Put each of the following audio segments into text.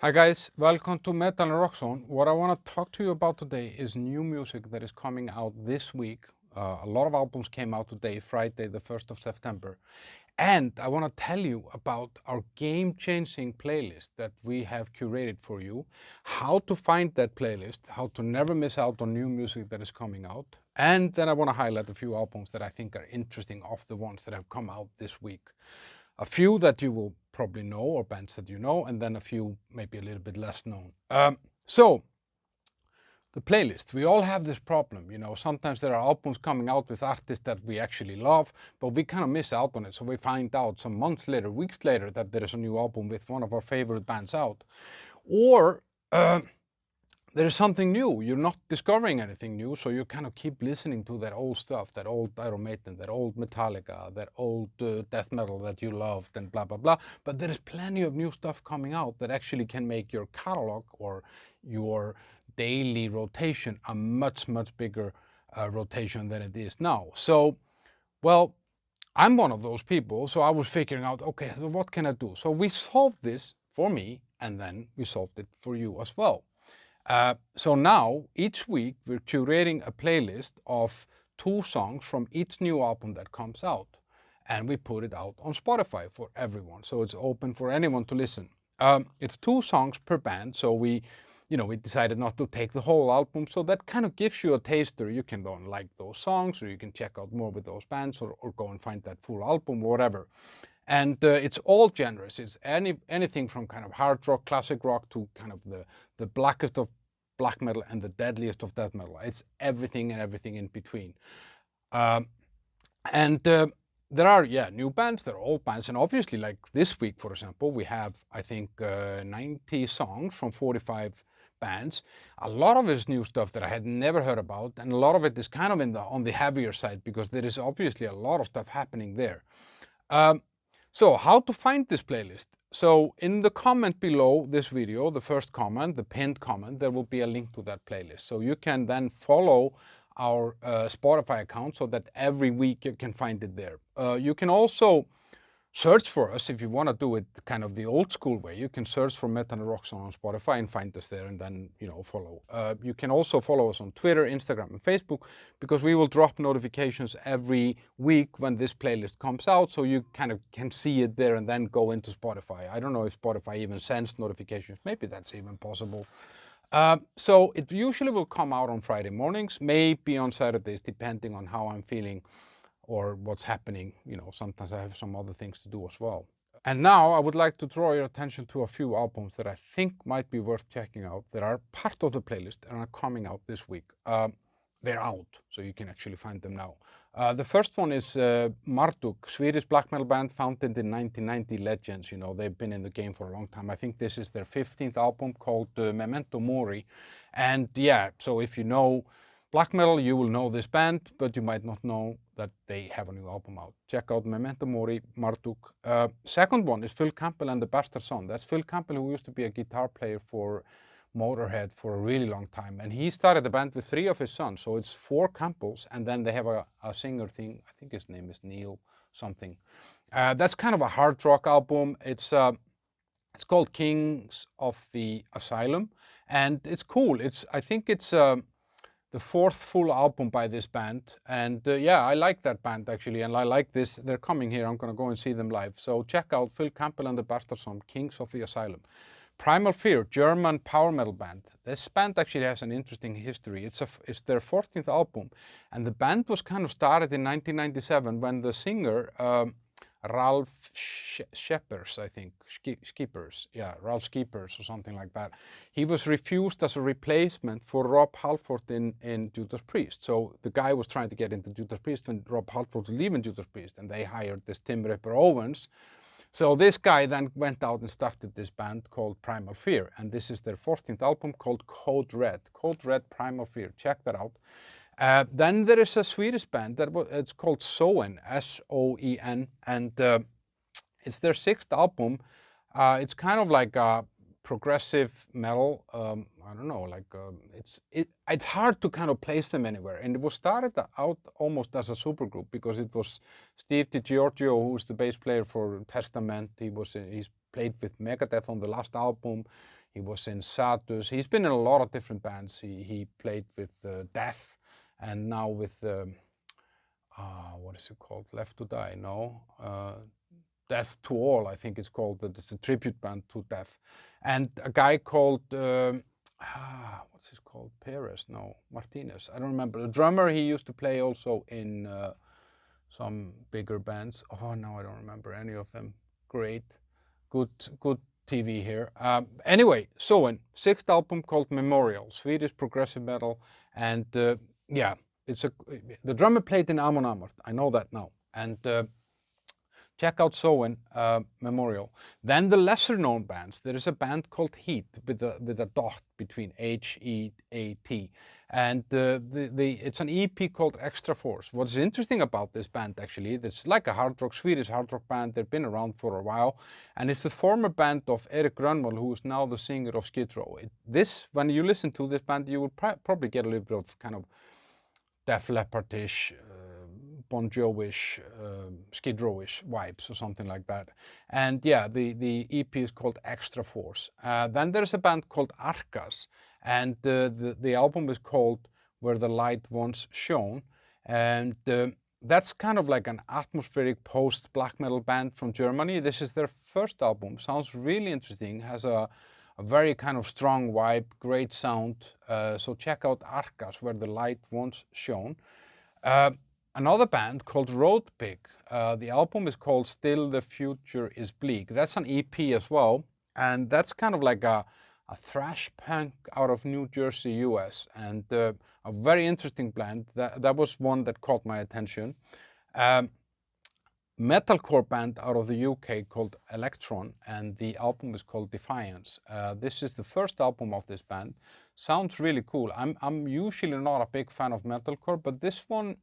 Hi guys, welcome to Metal and Rock Zone. What I want to talk to you about today is new music that is coming out this week. A lot of albums came out today, Friday the 1st of September. And I want to tell you about our game-changing playlist that we have curated for you, how to find that playlist, how to never miss out on new music that is coming out. And then I want to highlight a few albums that I think are interesting of the ones that have come out this week. A few that you will probably know, or bands that you know, and then a few maybe a little bit less known. So the playlist, we all have this problem, sometimes there are albums coming out with artists that we actually love, but we kind of miss out on it. So we find out some months later, weeks later, that there is a new album with one of our favorite bands out. Or there is something new. You're not discovering anything new, so you kind of keep listening to that old stuff, that old Iron Maiden, that old Metallica, that old death metal that you loved, and blah, blah, blah. But there is plenty of new stuff coming out that actually can make your catalog or your daily rotation a much, much bigger rotation than it is now. So, well, I'm one of those people, so I was figuring out, okay, so what can I do? So we solved this for me, and then we solved it for you as well. So now, each week, we're curating a playlist of 2 songs from each new album that comes out. And we put it out on Spotify for everyone. So it's open for anyone to listen. It's 2 songs per band. So we decided not to take the whole album. So that kind of gives you a taster. You can go and like those songs, or you can check out more with those bands, or go and find that full album, or whatever. And it's all genres. It's anything from kind of hard rock, classic rock, to kind of the blackest of black metal and the deadliest of death metal. It's everything and everything in between. There are, new bands, there are old bands, and obviously, like this week, for example, we have, I think, 90 songs from 45 bands. A lot of it is new stuff that I had never heard about, and a lot of it is kind of on the heavier side, because there is obviously a lot of stuff happening there. So how to find this playlist? So in the comment below this video, the first comment, the pinned comment, there will be a link to that playlist. So you can then follow our Spotify account so that every week you can find it there. You can also search for us if you want to do it kind of the old school way. You can search for Metal and Rock Zone on Spotify and find us there, and then follow. You can also follow us on Twitter, Instagram, and Facebook, because we will drop notifications every week when this playlist comes out, so you kind of can see it there and then go into Spotify. I don't know if Spotify even sends notifications. Maybe that's even possible. So it usually will come out on Friday mornings, maybe on Saturdays, depending on how I'm feeling or what's happening. Sometimes I have some other things to do as well. And now I would like to draw your attention to a few albums that I think might be worth checking out that are part of the playlist and are coming out this week. They're out, so you can actually find them now. The first one is Marduk, Swedish black metal band founded in 1990, legends. They've been in the game for a long time. I think this is their 15th album, called Memento Mori. And so if you know black metal, you will know this band, but you might not know that they have a new album out. Check out Memento Mori, Marduk. Second one is Phil Campbell and the Bastard Son. That's Phil Campbell, who used to be a guitar player for Motorhead for a really long time. And he started the band with 3 of his sons. So it's 4 Campbells, and then they have a singer thing. I think his name is Neil something. That's kind of a hard rock album. It's called Kings of the Asylum, and it's cool. I think it's the 4th full album by this band, and I like that band actually, and I like this. They're coming here. I'm gonna go and see them live. So check out Phil Campbell and the Bastard Son, Kings of the Asylum. Primal Fear, German power metal band. This band actually has an interesting history. It's their 14th album, and the band was kind of started in 1997 when the singer Ralph Scheepers, I think, Ralph Scheepers or something like that. He was refused as a replacement for Rob Halford in Judas Priest. So the guy was trying to get into Judas Priest when Rob Halford was leaving Judas Priest, and they hired this Tim Ripper Owens. So this guy then went out and started this band called Primal Fear, and this is their 14th album called Code Red. Code Red, Primal Fear. Check that out. Then there is a Swedish band it's called Soen, S-O-E-N, and it's their 6th album. It's kind of like a progressive metal. I don't know, it's hard to kind of place them anywhere. And it was started out almost as a supergroup, because it was Steve DiGiorgio, who's the bass player for Testament. He's played with Megadeth on the last album. He was in Satus. He's been in a lot of different bands. He played with Death, and now with what is it called? Left to Die? No, Death to All, I think it's called. It's a tribute band to Death, and a guy called what's his called? Perez? No, Martinez. I don't remember. The drummer, he used to play also in some bigger bands. Oh no, I don't remember any of them. Great, good TV here. Anyway, Soen, sixth album called Memorial, Swedish progressive metal, and yeah, the drummer played in Amon Amarth. I know that now, and check out Soen, Memorial. Then the lesser known bands. There is a band called H.E.A.T with a dot between H-E-A-T. And it's an EP called Extra Force. What's interesting about this band actually, it's like a Swedish hard rock band. They've been around for a while. And it's the former band of Erik Grönwall, who is now the singer of Skid Row. When you listen to this band, you will probably get a little bit of kind of Def Leppard-ish, Bon Jovi-ish, Skid Row-ish vibes or something like that. And yeah, the EP is called Extra Force. Then there's a band called Arcas, and the album is called Where the Light Once Shone. And that's kind of like an atmospheric post-black metal band from Germany. This is their first album. Sounds really interesting, has a very kind of strong vibe, great sound. So check out Arcas, Where the Light Once Shone. Another band called Road Pig. The album is called Still the Future Is Bleak. That's an EP as well, and that's kind of like a thrash punk out of New Jersey, US, and a very interesting blend. That was one that caught my attention. Metalcore band out of the UK called Electron, and the album is called Defiance. This is the first album of this band. Sounds really cool. I'm usually not a big fan of metalcore, but this one,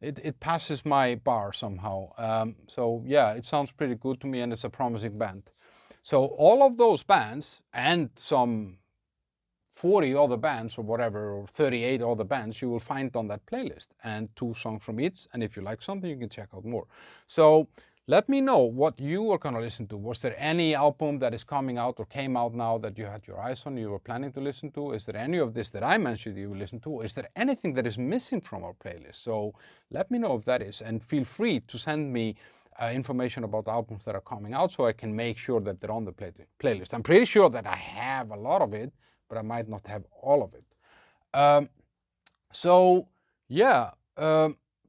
it passes my bar somehow. So yeah, it sounds pretty good to me, and it's a promising band. So all of those bands and some 40 other bands or whatever, or 38 other bands, you will find on that playlist, and 2 songs from each. And if you like something, you can check out more. So let me know what you are going to listen to. Was there any album that is coming out or came out now that you had your eyes on, you were planning to listen to? Is there any of this that I mentioned you will listen to? Is there anything that is missing from our playlist? So let me know if that is, and feel free to send me information about albums that are coming out so I can make sure that they're on the playlist. I'm pretty sure that I have a lot of it, but I might not have all of it. So yeah,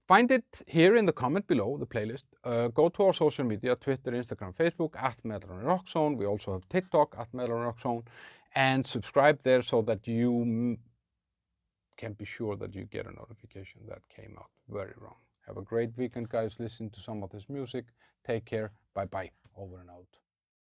find it here in the comment below, the playlist. Go to our social media, Twitter, Instagram, Facebook, @MetalRockZone. We also have TikTok, @MetalRockZone. And subscribe there so that you can be sure that you get a notification that came out very wrong. Have a great weekend, guys. Listen to some of this music. Take care. Bye-bye. Over and out.